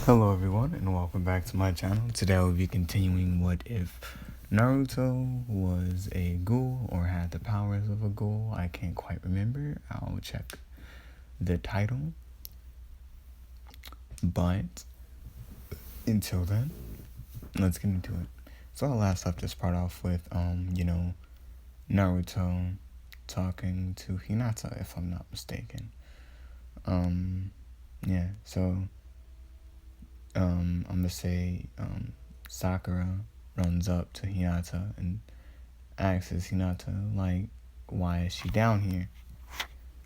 Hello everyone and welcome back to my channel. Today I will be continuing what if Naruto was a ghoul or had the powers of a ghoul. I can't quite remember. I'll check the title. But until then, let's get into it. So our last up just start off with Naruto talking to Hinata, if I'm not mistaken. I'm gonna say Sakura runs up to Hinata and asks Hinata, like, why is she down here?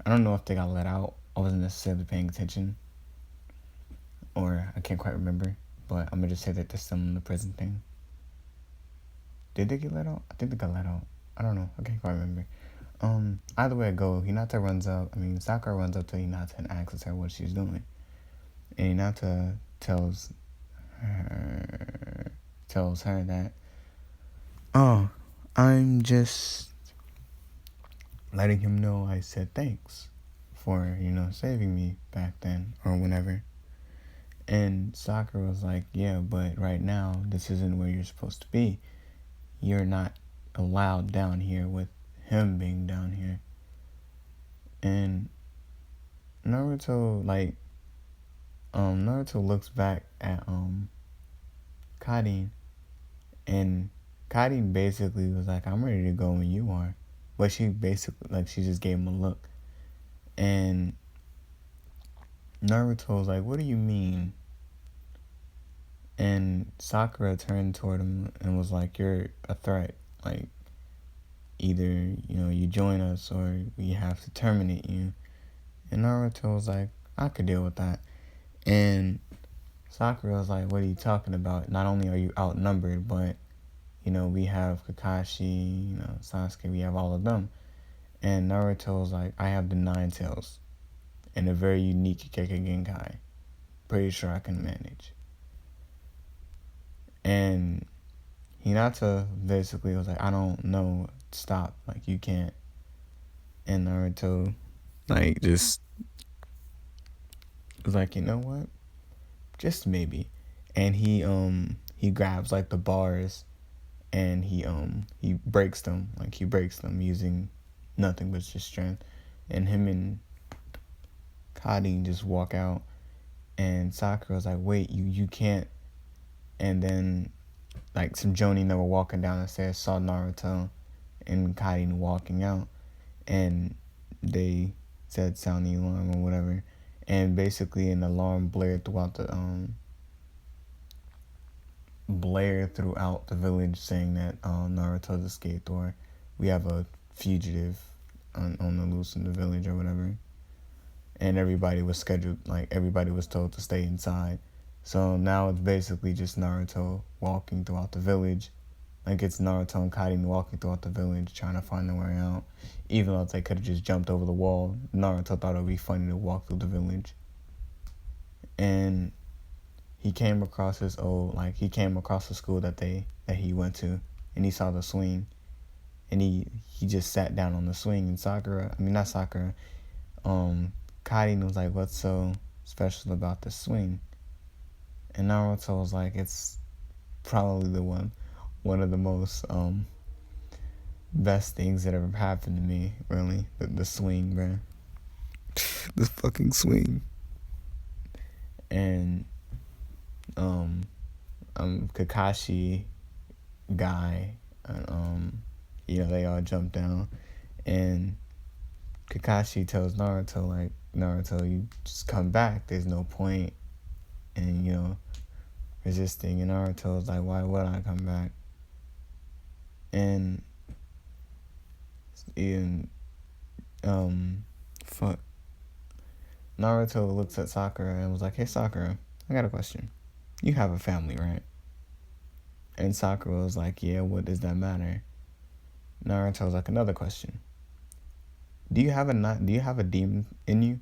I don't know if they got let out. I wasn't necessarily paying attention, or I can't quite remember, but I'm gonna just say that there's some in the prison thing. Did they get let out? I think they got let out. I don't know. I can't quite remember. Either way it goes, Sakura runs up to Hinata and asks her what she's doing. And Hinata tells her that, oh, I'm just letting him know I said thanks for, saving me back then or whenever. And Sakura was like, yeah, but right now, this isn't where you're supposed to be. You're not allowed down here with him being down here. And Naruto looks back at Kadin, and Kadin basically was like, I'm ready to go when you are. But she basically, she just gave him a look. And Naruto was like, what do you mean? And Sakura turned toward him and was like, you're a threat. Like, either, you join us or we have to terminate you. And Naruto was like, I could deal with that. And Sakura was like, what are you talking about? Not only are you outnumbered, but, we have Kakashi, Sasuke, we have all of them. And Naruto was like, I have the 9 tails and a very unique Kekkei Genkai. Pretty sure I can manage. And Hinata basically was like, I don't know, stop, you can't. And Naruto, just was like, you know what? Just maybe. And he grabs, the bars and he breaks them. He breaks them using nothing but just strength. And him and Kadin just walk out. And Sakura was like, wait, you can't. And then, some Jonin that were walking down the stairs saw Naruto and Kadin walking out. And they said, sound the alarm or whatever. And basically an alarm blared throughout the village saying that Naruto's escaped, or we have a fugitive on the loose in the village or whatever. And everybody was told to stay inside. So now it's basically just Naruto walking throughout the village. It's Naruto and Kadin walking throughout the village trying to find their way out. Even though they could have just jumped over the wall, Naruto thought it would be funny to walk through the village. And he came across the school that he went to, and he saw the swing. And he just sat down on the swing, and Kadin was like, what's so special about this swing? And Naruto was like, it's probably one of the most best things that ever happened to me, really. The swing, bruh. This fucking swing. And Kakashi guy, and they all jump down, and Kakashi tells Naruto, Naruto, you just come back, there's no point in resisting. And Naruto's like, why would I come back? And Naruto looks at Sakura and was like, hey Sakura, I got a question. You have a family, right? And Sakura was like, yeah, what does that matter? Naruto was like, another question. Do you have a demon in you?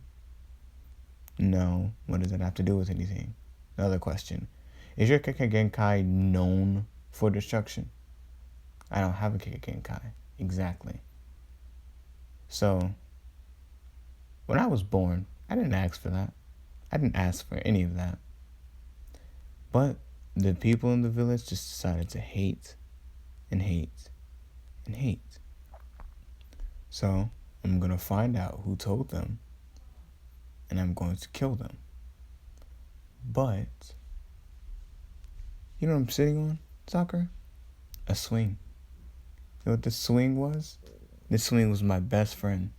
No. What does it have to do with anything? Another question. Is your Kekkei Genkai known for destruction? I don't have a Kekkei Genkai. Exactly. So, when I was born, I didn't ask for that. I didn't ask for any of that. But the people in the village just decided to hate and hate and hate. So I'm going to find out who told them, and I'm going to kill them. But, you know what I'm sitting on, Sakura? A swing. You know what this swing was? This swing was my best friend.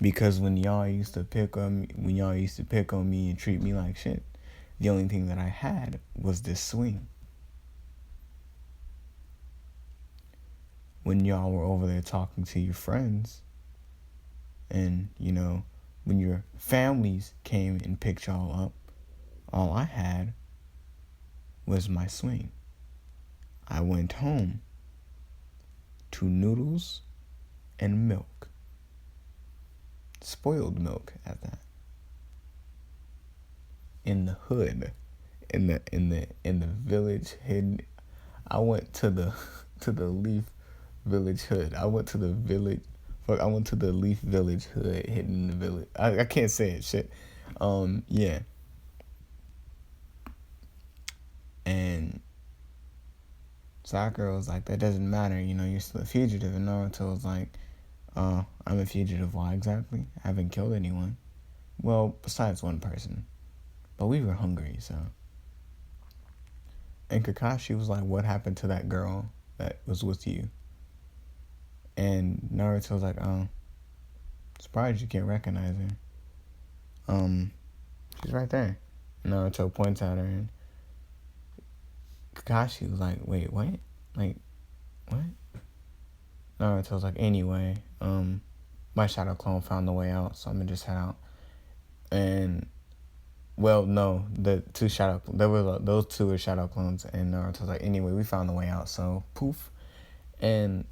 Because when y'all used to pick on me and treat me like shit, the only thing that I had was this swing. When y'all were over there talking to your friends, and, you know, when your families came and picked y'all up, all I had was my swing. I went home to noodles and milk. Spoiled milk at that. In the hood, in the village hidden. I went to the Leaf Village hood. I went to the Leaf Village hood hidden in the village. I can't say it, shit. Yeah. And Sakura was like, that doesn't matter, you know, you're still a fugitive. And Naruto was like, I'm a fugitive. Why exactly? I haven't killed anyone. Well, besides one person. But we were hungry, so. And Kakashi was like, what happened to that girl that was with you? And Naruto was like, surprised you can't recognize her. She's right there. Naruto points at her, and Kakashi was like, wait, what? Like, what? Naruto was like, anyway, my shadow clone found the way out, so I'm gonna just head out. And, well, no, the two shadow, those two were shadow clones, and Naruto was like, anyway, we found the way out, so poof. And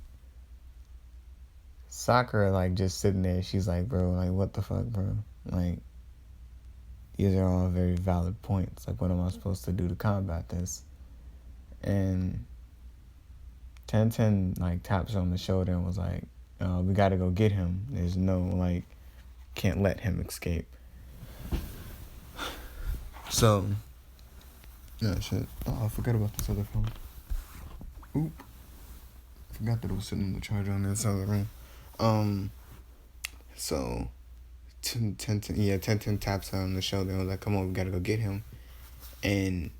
Sakura, like, just sitting there, she's like, bro, like, what the fuck, bro? Like, these are all very valid points. Like, what am I supposed to do to combat this? And TenTen, like, taps her on the shoulder and was like, we gotta go get him. There's no, like, can't let him escape. So, yeah, shit. Oh, I forgot about this other phone. Oop. Forgot that it was sitting in the charger on this other room. So, TenTen taps her on the shoulder and was like, come on, we gotta go get him. And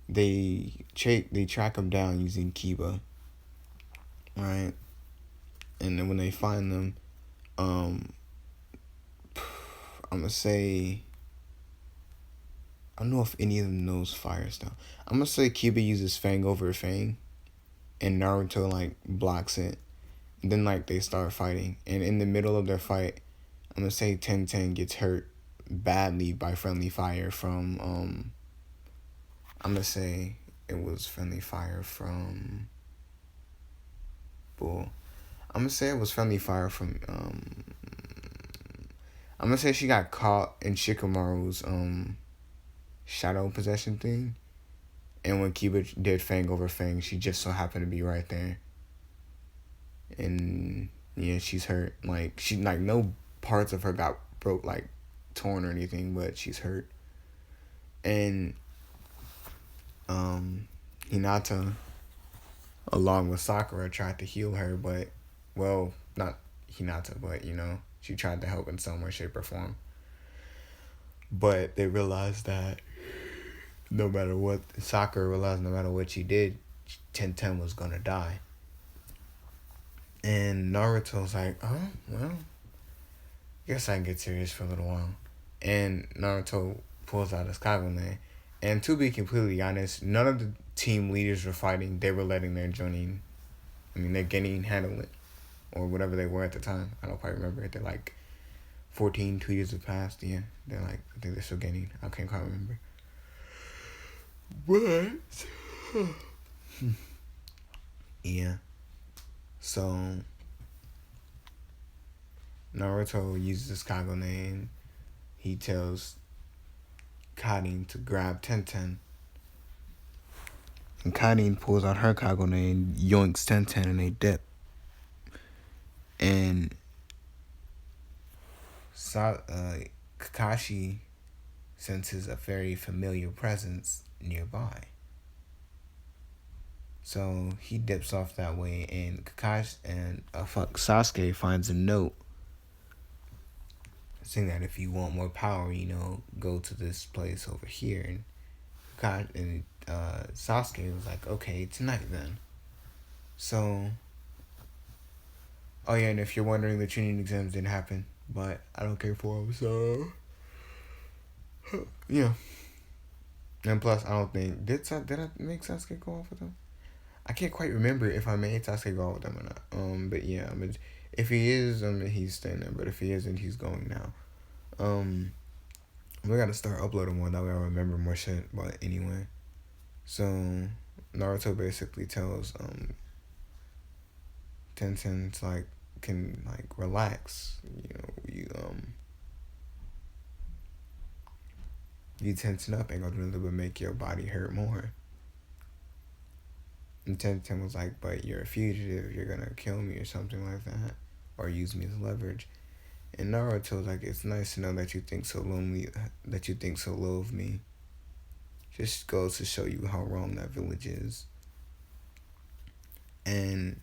they track him down using Kiba. Right? And then when they find them, I'm gonna say, I don't know if any of them knows fire style. I'm gonna say Kiba uses Fang over Fang, and Naruto, like, blocks it. And then, like, they start fighting. And in the middle of their fight, I'm gonna say TenTen gets hurt badly by friendly fire from, I'm gonna say it was friendly fire from, Bull. I'm gonna say it was friendly fire from, I'm gonna say she got caught in Shikamaru's, shadow possession thing. And when Kiba did Fang over Fang, she just so happened to be right there. And, yeah, she's hurt. Like, she, like, no parts of her got broke, like, torn or anything, but she's hurt. And, Hinata, along with Sakura, tried to heal her, but, well, not Hinata, but, you know, she tried to help in some way, shape, or form. But they realized that Sakura realized no matter what she did, TenTen was gonna die. And Naruto's like, oh, well, guess I can get serious for a little while. And Naruto pulls out his Kagome. And to be completely honest, none of the team leaders were fighting. They were letting their Jonin, their Genin handle it. Or whatever they were at the time. I don't quite remember. They're like 14, 2 years have passed. Yeah, they're like, I think they're still Genin. I can't quite remember. But, yeah. So, Naruto uses his Kagome and he tells Karin to grab TenTen. And Karin pulls out her Kagome and yoinks TenTen and they dip. And Kakashi senses a very familiar presence nearby. So he dips off that way, and Sasuke finds a note saying that if you want more power, go to this place over here. And Sasuke was like, okay, tonight then. So, oh yeah, and if you're wondering, the Chunin exams didn't happen, but I don't care for them, so yeah. And plus, I don't think did I make Sasuke go off with them? I can't quite remember if I made Sasuke go off with them or not. But yeah, if he is, he's staying there. But if he isn't, he's going now. We gotta start uploading more, that way I remember more shit. But anyway, so Naruto basically tells TenTen to can relax. You tension up ain't gonna do nothing but make your body hurt more. And TenTen was like, but you're a fugitive, you're gonna kill me or something like that, or use me as leverage. And Naruto was like, it's nice to know that you think so low of me. Just goes to show you how wrong that village is. And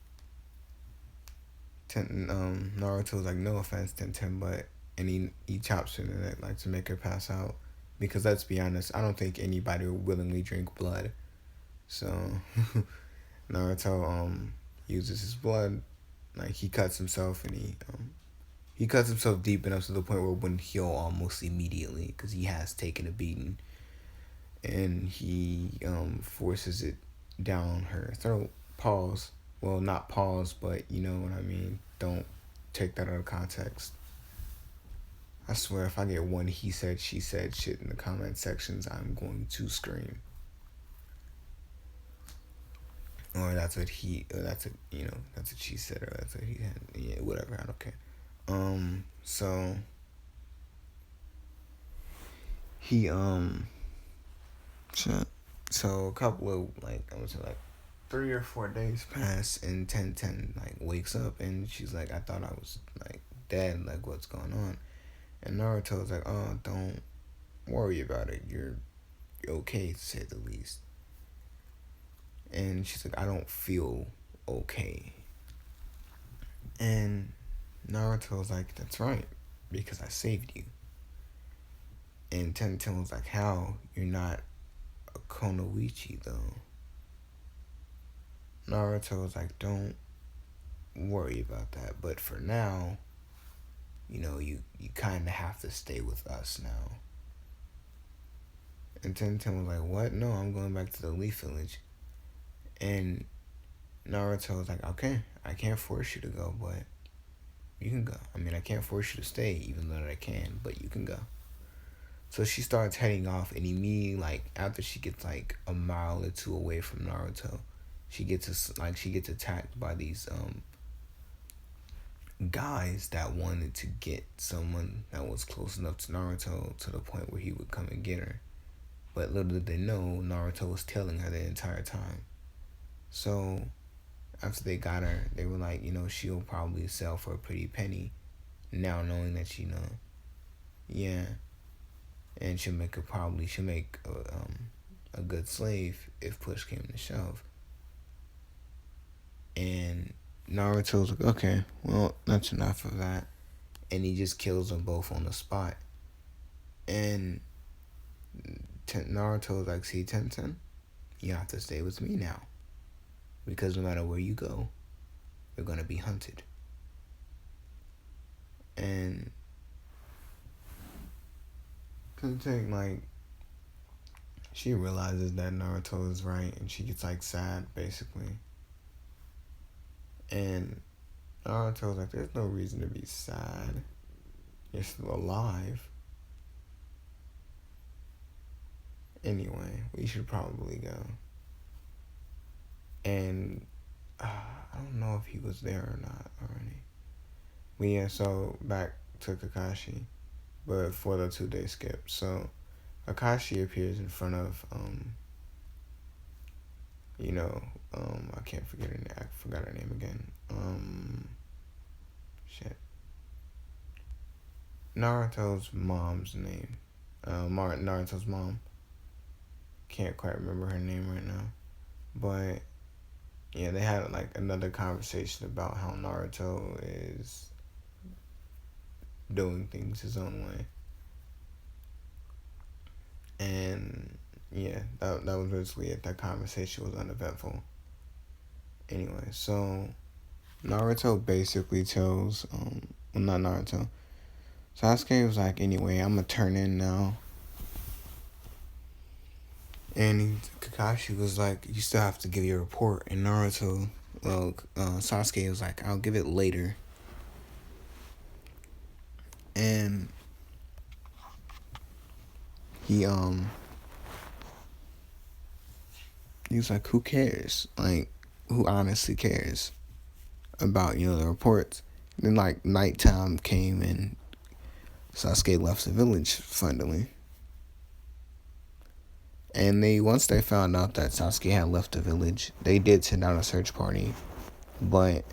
Naruto was like, no offense, TenTen, and he chops her in the neck to make her pass out. Because let's be honest, I don't think anybody would willingly drink blood. So Naruto uses his blood, he cuts himself, and he cuts himself deep enough to the point where it wouldn't heal almost immediately because he has taken a beating, and he forces it down her throat. Pause. Well, not pause, but you know what I mean. Don't take that out of context. I swear, if I get one he said, she said shit in the comment sections, I'm going to scream. Or that's what she said, or that's what he had. Yeah, whatever, I don't care. So he, so a couple of, I would say 3 or 4 days pass, and TenTen, wakes up, and she's like, I thought I was, dead, what's going on? And Naruto was like, oh, don't worry about it, you're okay, to say the least. And she's like, I don't feel okay. And Naruto was like, that's right, because I saved you. And TenTen was like, how? You're not a Konoichi, though. Naruto was like, don't worry about that. But for now, you kind of have to stay with us now. And TenTen was like, what? No, I'm going back to the Leaf Village. And Naruto was like, okay, I can't force you to go, but you can go. I mean, I can't force you to stay, even though I can, but you can go. So she starts heading off, and immediately, after she gets, a mile or two away from Naruto, she gets attacked by these, guys that wanted to get someone that was close enough to Naruto to the point where he would come and get her. But little did they know, Naruto was tailing her the entire time. So after they got her, they were like, she'll probably sell for a pretty penny. Now knowing that yeah, and she'll make a good slave if push came to shove. And Naruto's like, okay, well, that's enough of that. And he just kills them both on the spot. And Naruto's like, see, TenTen, you have to stay with me now. Because no matter where you go, you're going to be hunted. And TenTen, she realizes that Naruto is right, and she gets, sad, basically. And Naruto's like, there's no reason to be sad. You're still alive. Anyway, we should probably go. And I don't know if he was there or not already. But yeah, so back to Kakashi, but for the 2-day skip. So Kakashi appears in front of I can't forget her name. I forgot her name again. Shit. Naruto's mom's name. Naruto's mom. Can't quite remember her name right now, but yeah, they had like another conversation about how Naruto is doing things his own way, and yeah, that was basically it. That conversation was uneventful. Anyway, so Naruto basically tells well, not Naruto. Sasuke was like, anyway, I'm gonna turn in now. And Kakashi was like, you still have to give your report. And Naruto, Sasuke was like, I'll give it later. And he was like, who cares? Like, who honestly cares about, the reports? Then like nighttime came and Sasuke left the village finally. And once they found out that Sasuke had left the village, they did send out a search party, but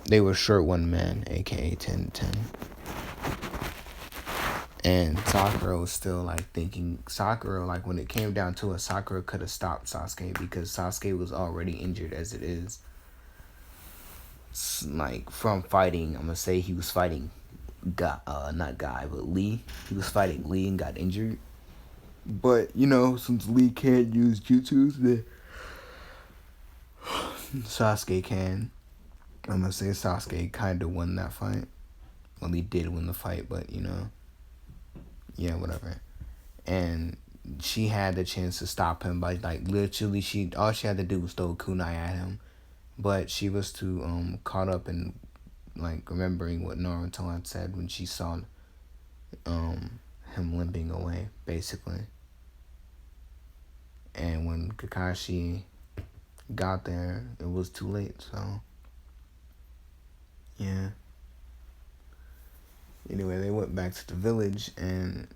they were short one man, aka TenTen. And Sakura was still like thinking, like when it came down to it, Sakura could have stopped Sasuke because Sasuke was already injured as it is. Like from fighting, I'm gonna say he was fighting not Guy, but Lee. He was fighting Lee and got injured. But, since Lee can't use jutsus, then Sasuke can. I'm gonna say Sasuke kind of won that fight. Well, he did win the fight, but, yeah, whatever. And she had the chance to stop him by, like, literally, all she had to do was throw a kunai at him. But she was too caught up in, like, remembering what Naruto had said when she saw him limping away, basically. And when Kakashi got there, it was too late, so yeah. Anyway, they went back to the village and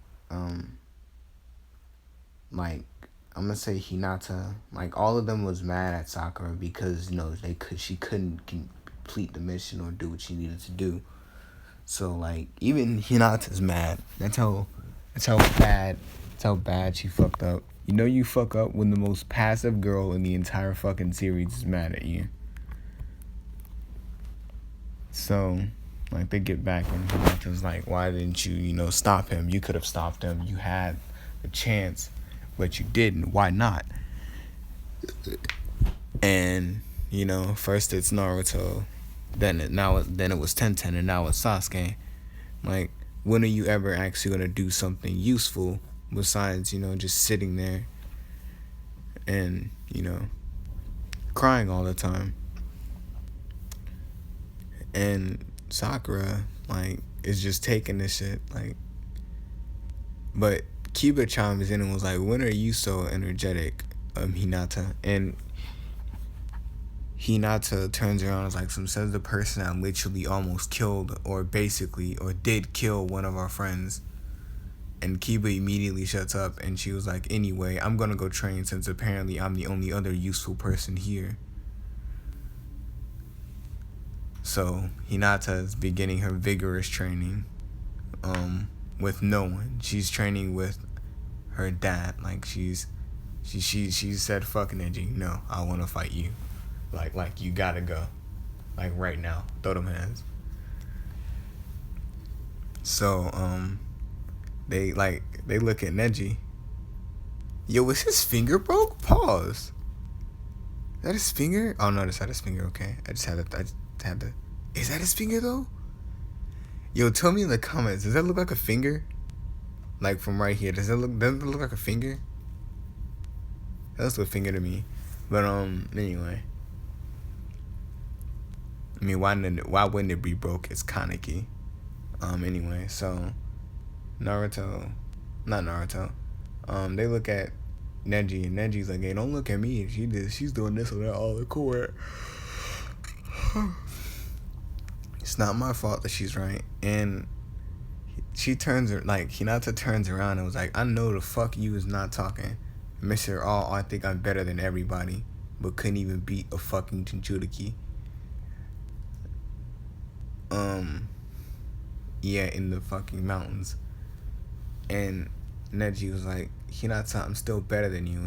like I'm gonna say Hinata, like all of them was mad at Sakura because she couldn't complete the mission or do what she needed to do. So like even Hinata's mad. That's how bad she fucked up. You fuck up when the most passive girl in the entire fucking series is mad at you. So, like, they get back and Hinata's like, why didn't you, stop him? You could have stopped him. You had the chance, but you didn't. Why not? And, first it's Naruto, then it was TenTen, and now it's Sasuke. Like, when are you ever actually gonna do something useful besides, just sitting there and, crying all the time? And Sakura, like, is just taking this shit, like, but Kiba chimes in and was like, when are you so energetic, Hinata? And Hinata turns around and is like, says the person that literally almost killed, or did kill one of our friends. And Kiba immediately shuts up, and she was like, anyway, I'm gonna go train since apparently I'm the only other useful person here. So Hinata is beginning her vigorous training with no one. She's training with her dad. Like she said, fuck Neji, no, I want to fight you. Like you gotta go. Like right now, throw them hands. So they look at Neji. Yo, is his finger broke? Pause. Is that his finger? Oh no, that's not his finger. Okay, I just had to. Is that his finger though? Yo, tell me in the comments. Does that look like a finger? Like from right here, doesn't it look like a finger? That looks like a finger to me. But anyway. I mean, why wouldn't it be broke? It's Kaneki. Anyway, so not Naruto. They look at Neji, and Neji's like, hey, don't look at me. She's doing this or that all the court. It's not my fault that she's right. And Hinata turns around and was like, I know the fuck you is not talking. Mr. I think I'm better than everybody, but couldn't even beat a fucking Jinchuriki. Yeah, in the fucking mountains. And Neji was like, Hinata, I'm still better than you.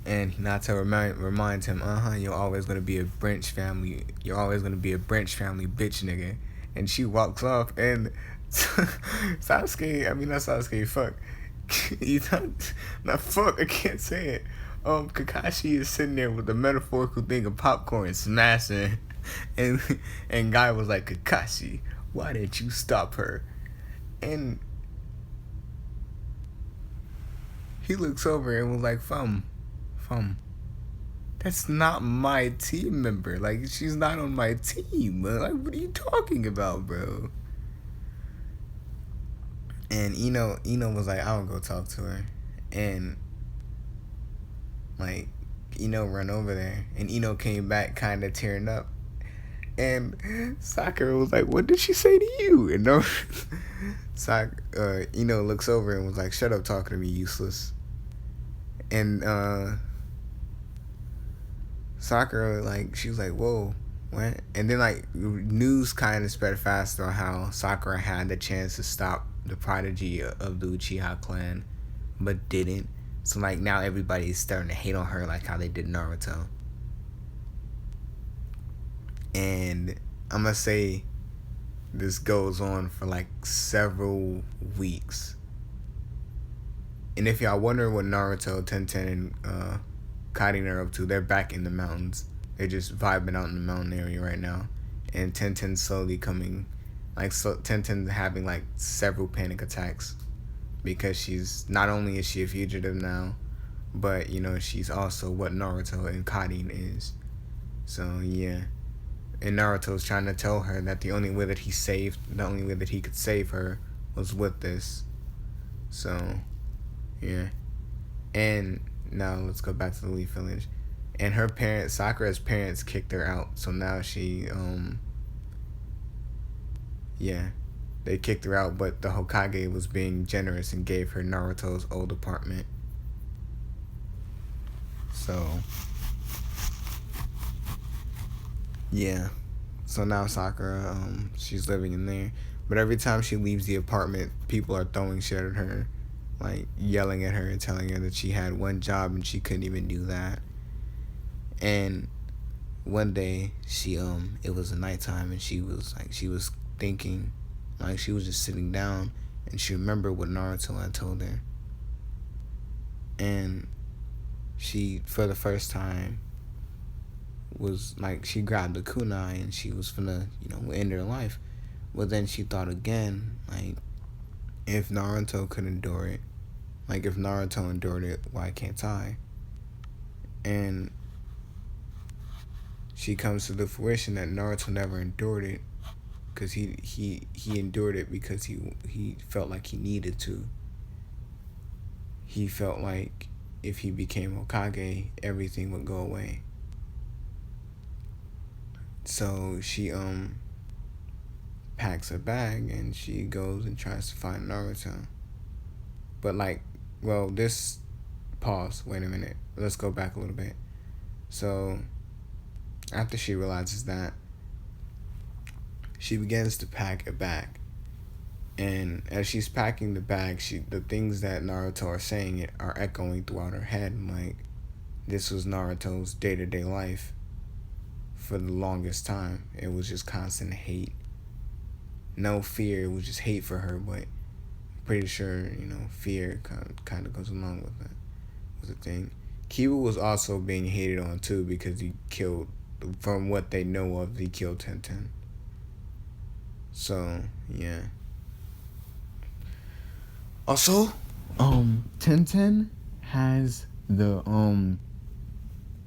And Hinata reminds him, you're always gonna be a branch family. You're always gonna be a branch family bitch nigga. And she walks off, and Sasuke, I mean not Sasuke, fuck. Not fuck, I can't say it. Kakashi is sitting there with the metaphorical thing of popcorn smashing, and Guy was like, Kakashi, why didn't you stop her? And he looks over and was like, Fum, that's not my team member. Like, she's not on my team. Like, what are you talking about, bro? And Ino was like, I'll go talk to her. And like, Ino run over there, and Ino came back kind of tearing up. And Sakura was like, what did she say to you? And no, Ino looks over and was like, shut up talking to me, useless. And Sakura, like, she was like, whoa, what? And then, like, news kind of spread fast on how Sakura had the chance to stop the prodigy of the Uchiha clan, but didn't. So, like, now everybody's starting to hate on her like how they did Naruto. And I'm gonna say this goes on for, like, several weeks. And if y'all wonder what Naruto, TenTen, and Karin are up to, they're back in the mountains. They're just vibing out in the mountain area right now. And TenTen's slowly coming, like, so TenTen's having, like, several panic attacks. Because she's, not only is she a fugitive now, but, you know, she's also what Naruto and Karin is. So, yeah. And Naruto's trying to tell her that the only way that he could save her was with this. So, yeah. And now let's go back to the Leaf Village. And her parents, Sakura's parents, kicked her out. So now she, they kicked her out, but the Hokage was being generous and gave her Naruto's old apartment. So, yeah. So now Sakura, she's living in there. But every time she leaves the apartment, people are throwing shit at her. Like, yelling at her and telling her that she had one job and she couldn't even do that. And one day, it was nighttime, and she was thinking, like, she was just sitting down, and she remembered what Naruto had told her. And she, for the first time, was like, she grabbed the kunai and she was finna, end her life. But then she thought again, like, if Naruto could endure it, like, if Naruto endured it, why can't I? And she comes to the fruition that Naruto never endured it, because he endured it because he felt like he needed to. He felt like if he became Hokage, everything would go away. So she packs her bag and she goes and tries to find Naruto. But pause, wait a minute. Let's go back a little bit. So after she realizes that, she begins to pack a bag. And as she's packing the bag, the things that Naruto are saying are echoing throughout her head. Like, this was Naruto's day-to-day life for the longest time. It was just constant hate. No fear, it was just hate for her, but I'm pretty sure, fear kind of goes along with that. Was a thing. Kiba was also being hated on too because he killed, from what they know of, he killed TenTen. So, yeah. Also, TenTen has the,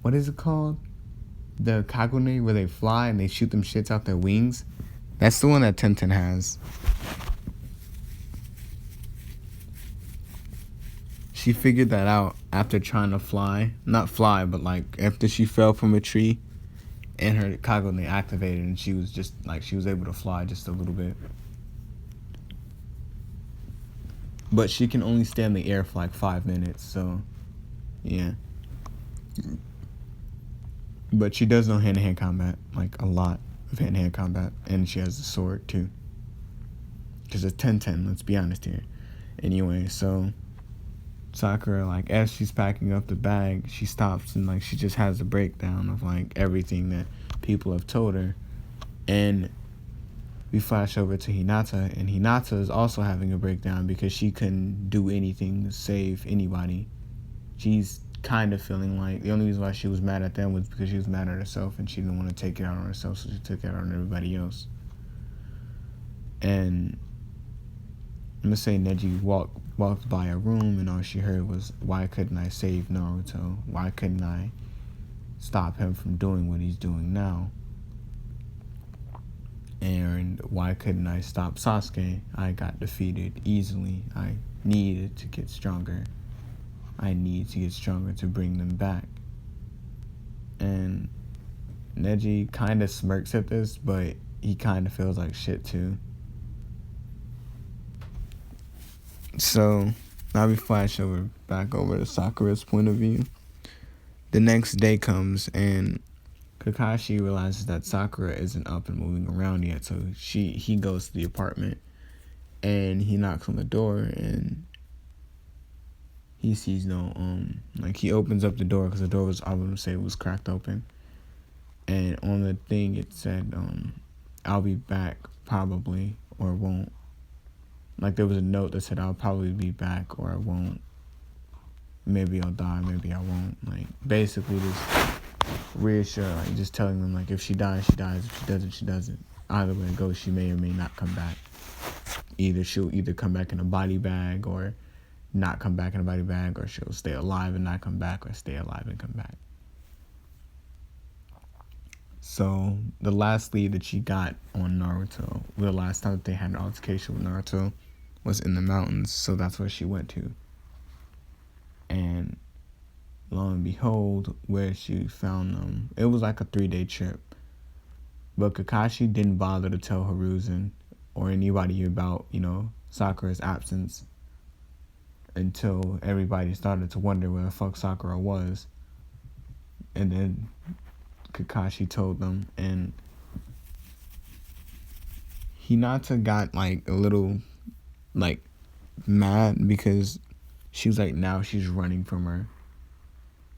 what is it called? The Kagune, where they fly and they shoot them shits out their wings. That's the one that TenTen has. She figured that out after trying to fly. Not fly, but like after she fell from a tree and her Kagune activated and she was just like, she was able to fly just a little bit. But she can only stay in the air for like 5 minutes, so yeah. But she does know hand-to-hand combat, like a lot of hand-to-hand combat, and she has a sword too. Because it's TenTen, let's be honest here. Anyway, so Sakura, like, as she's packing up the bag, she stops and, like, she just has a breakdown of, like, everything that people have told her. And we flash over to Hinata, and Hinata is also having a breakdown because she couldn't do anything to save anybody. She's kind of feeling like the only reason why she was mad at them was because she was mad at herself and she didn't want to take it out on herself, so she took it out on everybody else. And I'm gonna say Neji walked by a room and all she heard was, "Why couldn't I save Naruto? Why couldn't I stop him from doing what he's doing now? And why couldn't I stop Sasuke? I got defeated easily. I needed to get stronger. I need to get stronger to bring them back." And Neji kind of smirks at this, but he kind of feels like shit too. So now we flash back over to Sakura's point of view. The next day comes and Kakashi realizes that Sakura isn't up and moving around yet, so he goes to the apartment and he knocks on the door and he sees no like, he opens up the door because the door was, I wouldn't say it was cracked open, and on the thing it said "I'll be back probably or won't." Like, there was a note that said, "I'll probably be back or I won't. Maybe I'll die, maybe I won't." Like, basically just reassure, like, just telling them, like, if she dies, she dies. If she doesn't, she doesn't. Either way it goes, she may or may not come back. She'll come back in a body bag or not come back in a body bag, or she'll stay alive and not come back, or stay alive and come back. So the last lead that she got on Naruto, the last time that they had an altercation with Naruto, was in the mountains, so that's where she went to. And lo and behold, where she found them, it was like a 3-day trip. But Kakashi didn't bother to tell Hiruzen or anybody about, Sakura's absence until everybody started to wonder where the fuck Sakura was. And then Kakashi told them, and Hinata got, like, a little, like, mad because she was like, now she's running from her.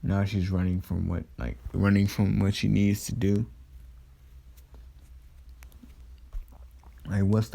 Now she's running from what she needs to do. Like, what's the